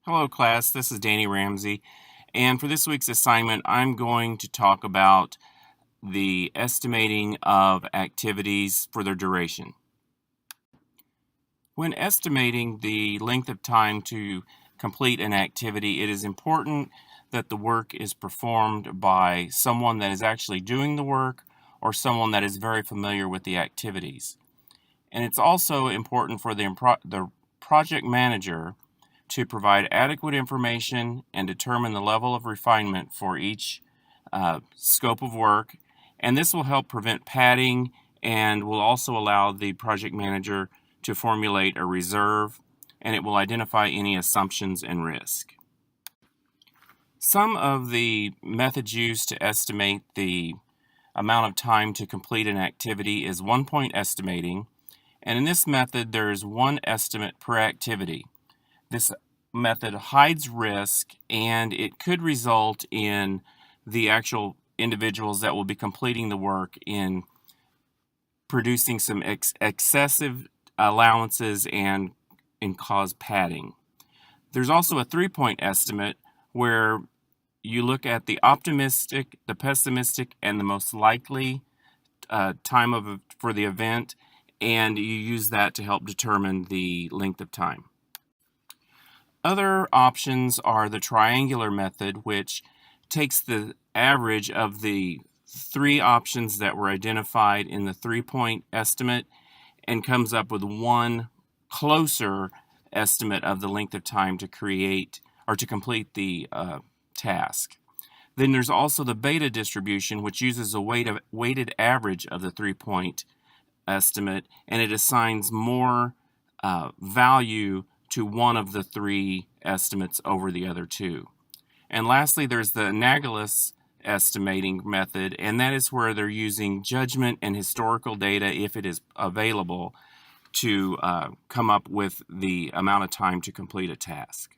Hello class, this is Danny Ramsey, and for this week's assignment I'm going to talk about the estimating of activities for their duration. When estimating the length of time to complete an activity, it is important that the work is performed by someone that is actually doing the work or someone that is very familiar with the activities. And it's also important for the project manager to provide adequate information and determine the level of refinement for each scope of work. And this will help prevent padding and will also allow the project manager to formulate a reserve, and it will identify any assumptions and risk. Some of the methods used to estimate the amount of time to complete an activity is one-point estimating, and in this method there is one estimate per activity. This method hides risk, and it could result in the actual individuals that will be completing the work in producing some excessive allowances and cause padding. There's also a three-point estimate where you look at the optimistic, the pessimistic, and the most likely time for the event, and you use that to help determine the length of time. Other options are the triangular method, which takes the average of the three options that were identified in the three-point estimate and comes up with one closer estimate of the length of time to create or to complete the task. Then there's also the beta distribution, which uses a weighted average of the three-point estimate, and it assigns more value to one of the three estimates over the other two. And lastly, there's the analogous estimating method, and that is where they're using judgment and historical data, if it is available, to come up with the amount of time to complete a task.